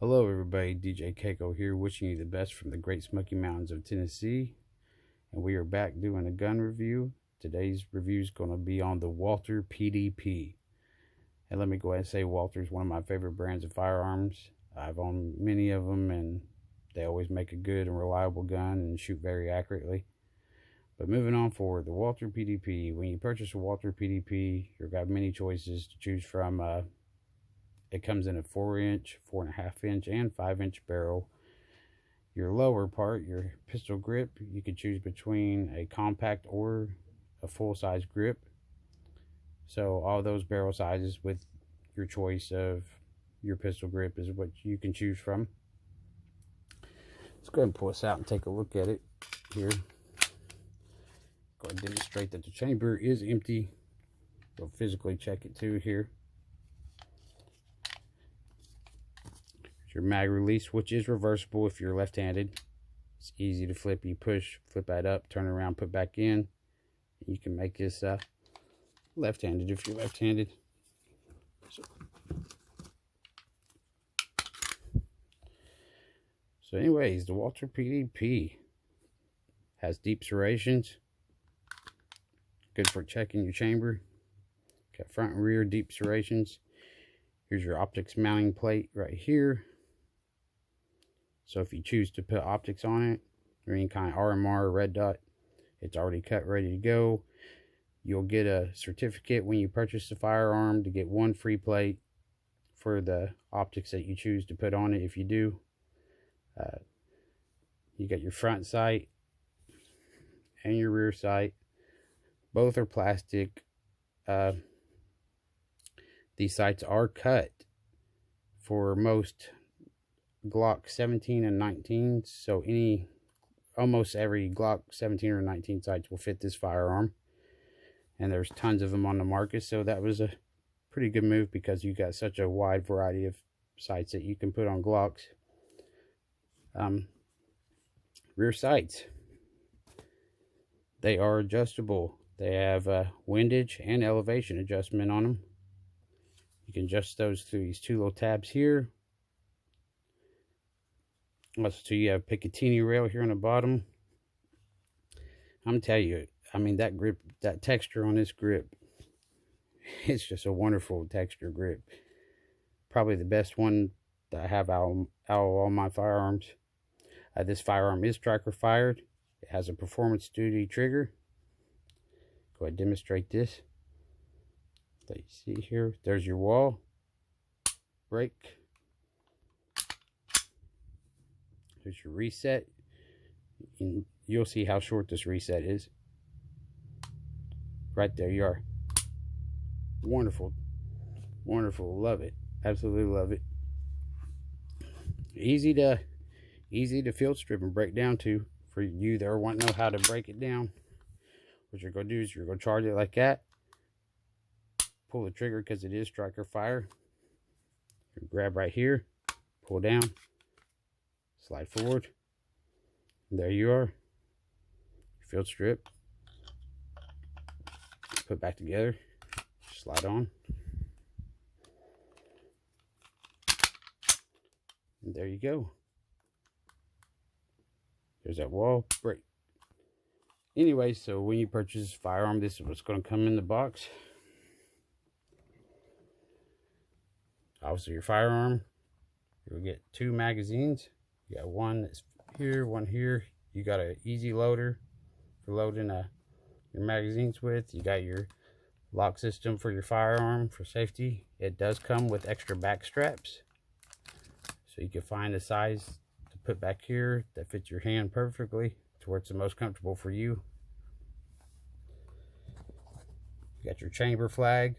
Hello everybody, DJ Keiko here, wishing you the best from the Great Smoky Mountains of Tennessee. And we are back doing a gun review. Today's review is going to be on the Walther PDP. And let me go ahead and say Walther is one of my favorite brands of firearms. I've owned many of them and they always make a good and reliable gun and shoot very accurately. But moving on forward, the Walther PDP. When you purchase a Walther PDP, you've got many choices to choose from. It comes in a 4-inch, 4.5-inch, and 5-inch barrel. Your lower part, your pistol grip, you can choose between a compact or a full-size grip. So all those barrel sizes with your choice of your pistol grip is what you can choose from. Let's go ahead and pull this out and take a look at it here. Go ahead and demonstrate that the chamber is empty. We'll physically check it too here. Your mag release, which is reversible if you're left-handed. It's easy to flip. You push, flip that up, turn it around, put back in. You can make this left-handed if you're left-handed. So anyways, the Walther PDP has deep serrations. Good for checking your chamber. Got front and rear deep serrations. Here's your optics mounting plate right here. So if you choose to put optics on it, or any kind of RMR or red dot, it's already cut, ready to go. You'll get a certificate when you purchase the firearm to get one free plate for the optics that you choose to put on it if you do. You got your front sight and your rear sight. Both are plastic. These sights are cut for most Glock 17 and 19, so almost every Glock 17 or 19 sights will fit this firearm, and there's tons of them on the market. So that was a pretty good move because you got such a wide variety of sights that you can put on Glocks. Rear sights, they are adjustable. They have windage and elevation adjustment on them. You can adjust those through these two little tabs here. So you have Picatinny rail here on the bottom. I'm gonna tell you, I mean, that grip, that texture on this grip, it's just a wonderful texture grip. Probably the best one that I have out of all my firearms. This firearm is striker fired. It has a performance duty trigger. Go ahead and demonstrate this. So you see here, there's your wall, break. There's your reset. And you'll see how short this reset is. Right there you are. Wonderful. Wonderful. Love it. Absolutely love it. Easy to field strip and break down to. For you that want to know how to break it down, what you're going to do is you're going to charge it like that. Pull the trigger because it is striker fire. Grab right here. Pull down. Slide forward. And there you are. Field strip. Put back together. Slide on. And there you go. There's that wall break. Anyway, so when you purchase a firearm, this is what's going to come in the box. Obviously your firearm. You'll get 2 magazines. You got one that's here, one here. You got an easy loader for loading your magazines with. You got your lock system for your firearm for safety. It does come with extra back straps, so you can find a size to put back here that fits your hand perfectly to where it's the most comfortable for you. You got your chamber flag,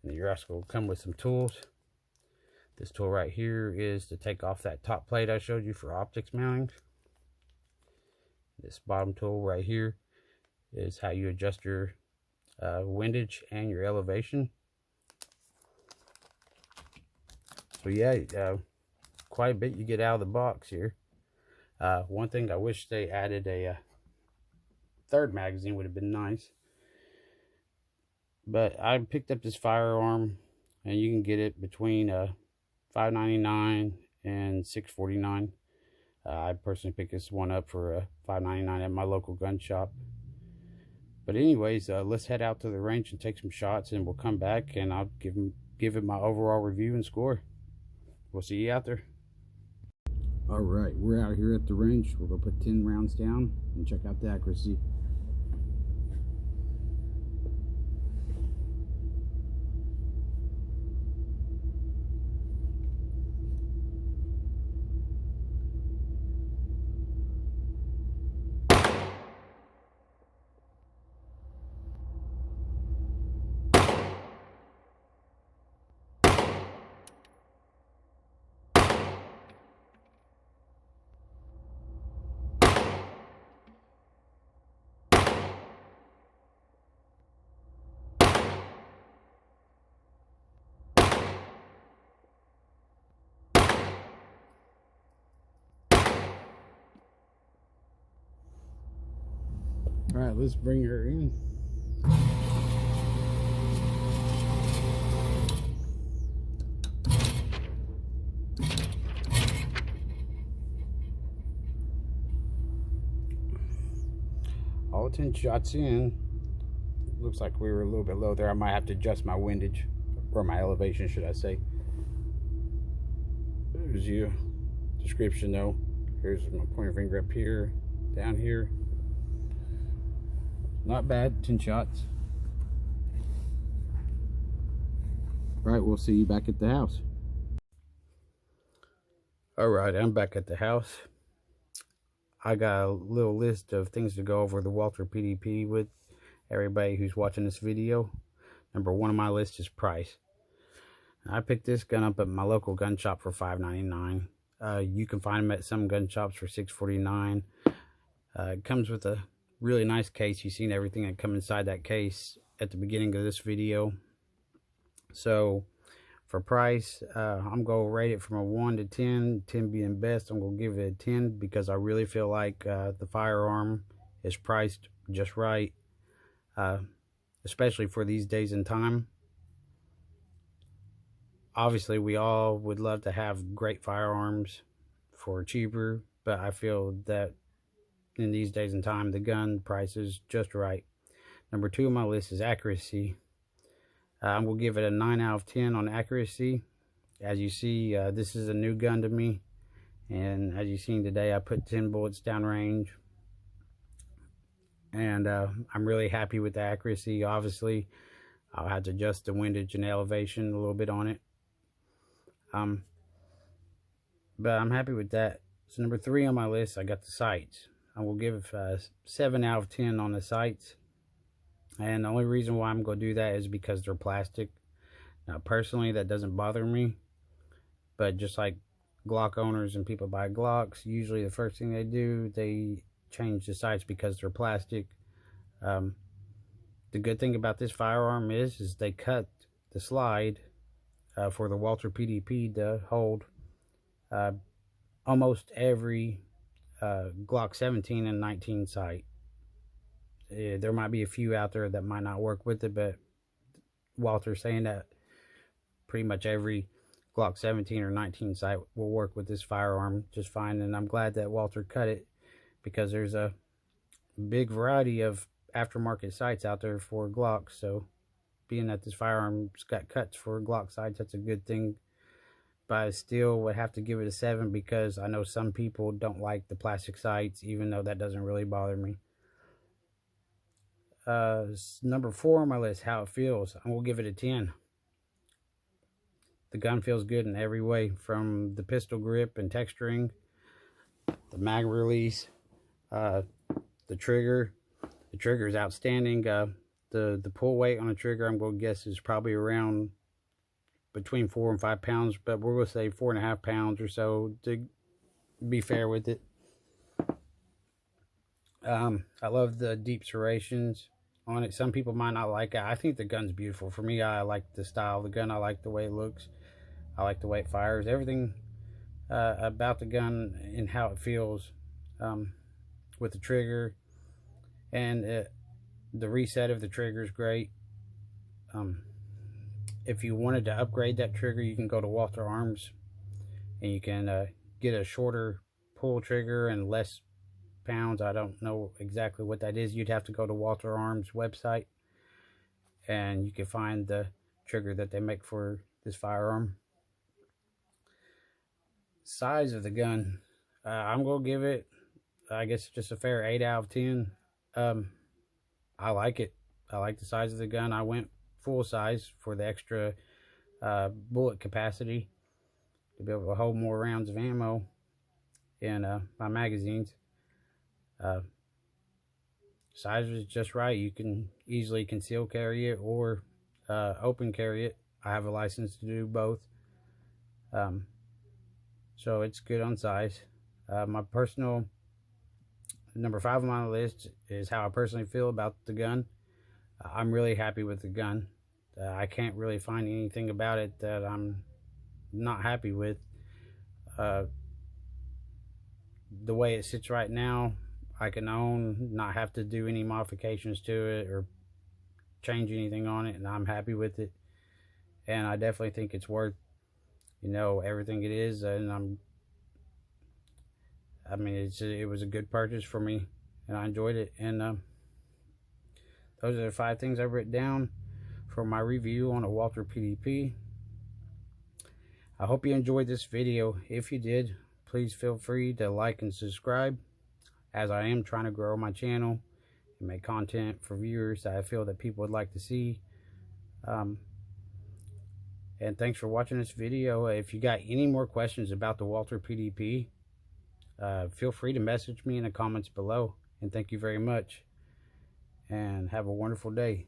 and your also will come with some tools. This tool right here is to take off that top plate I showed you for optics mounting. This bottom tool right here is how you adjust your windage and your elevation. So yeah, quite a bit you get out of the box here. One thing I wish they added a third magazine would have been nice. But I picked up this firearm, and you can get it between $5.99 and $6.49. I personally picked this one up for $5.99 at my local gun shop. But anyways, let's head out to the range and take some shots, and we'll come back and I'll give it my overall review and score. We'll see you out there. All right, we're out here at the range. We're gonna put 10 rounds down and check out the accuracy. All right, let's bring her in. All 10 shots in. Looks like we were a little bit low there. I might have to adjust my windage, or my elevation, should I say. There's your description though. Here's my pointer finger up here, down here. Not bad, 10 shots. All right, we'll see you back at the house. All right, I'm back at the house. I got a little list of things to go over the Walther PDP with everybody who's watching this video. Number one on my list is price. I picked this gun up at my local gun shop for $5.99. You can find them at some gun shops for $6.49. It comes with a really nice case. You've seen everything that comes inside that case at the beginning of this video. So for price, I'm going to rate it from a 1 to 10, 10 being best. I'm going to give it a 10 because I really feel like the firearm is priced just right, especially for these days and time. Obviously, we all would love to have great firearms for cheaper, but I feel that in these days and time, the gun price is just right. Number two on my list is accuracy. I'm going to give it a 9 out of 10 on accuracy. As you see, this is a new gun to me. And as you've seen today, I put 10 bullets downrange. And I'm really happy with the accuracy. Obviously, I'll have to adjust the windage and elevation a little bit on it. But I'm happy with that. So number three on my list, I got the sights. I will give 7 out of 10 on the sights. And the only reason why I'm going to do that is because they're plastic. Now, personally, that doesn't bother me. But just like Glock owners and people buy Glocks, usually the first thing they do, they change the sights because they're plastic. The good thing about this firearm is they cut the slide for the Walther PDP to hold almost every Glock 17 and 19 sight. There might be a few out there that might not work with it, but Walter's saying that pretty much every Glock 17 or 19 sight will work with this firearm just fine. And I'm glad that Walther cut it, because there's a big variety of aftermarket sights out there for Glocks. So being that this firearm's got cuts for Glock sights, that's a good thing. But I still would have to give it a 7 because I know some people don't like the plastic sights, even though that doesn't really bother me. Number 4 on my list, how it feels. I'm going to give it a 10. The gun feels good in every way, from the pistol grip and texturing, the mag release, the trigger. The trigger is outstanding. The pull weight on the trigger, I'm going to guess, is probably around between 4 and 5 pounds, but we're going to say 4.5 pounds or so to be fair with it. I love the deep serrations on it. Some people might not like it. I think the gun's beautiful. For me, I like the style of the gun. I like the way it looks. I like the way it fires. Everything about the gun and how it feels with the trigger. And the reset of the trigger is great. If you wanted to upgrade that trigger, you can go to Walther Arms and you can get a shorter pull trigger and less pounds. I don't know exactly what that is. You'd have to go to Walther Arms website, and you can find the trigger that they make for this firearm. Size of the gun, I'm gonna give it, I guess, just a fair 8 out of 10. I like it. I like the size of the gun. I went full size for the extra bullet capacity to be able to hold more rounds of ammo in my magazines. Size is just right. You can easily conceal carry it or open carry it. I have a license to do both. So it's good on size. My personal number 5 on my list is how I personally feel about the gun. I'm really happy with the gun. I can't really find anything about it that I'm not happy with. The way it sits right now, I can own, not have to do any modifications to it or change anything on it, and I'm happy with it. And I definitely think it's worth, everything it is. And it was a good purchase for me, and I enjoyed it. And those are the 5 things I've written down for my review on a Walther PDP. I hope you enjoyed this video. If you did, please feel free to like and subscribe, as I am trying to grow my channel and make content for viewers that I feel that people would like to see. And thanks for watching this video. If you got any more questions about the Walther PDP, feel free to message me in the comments below. And thank you very much, and have a wonderful day.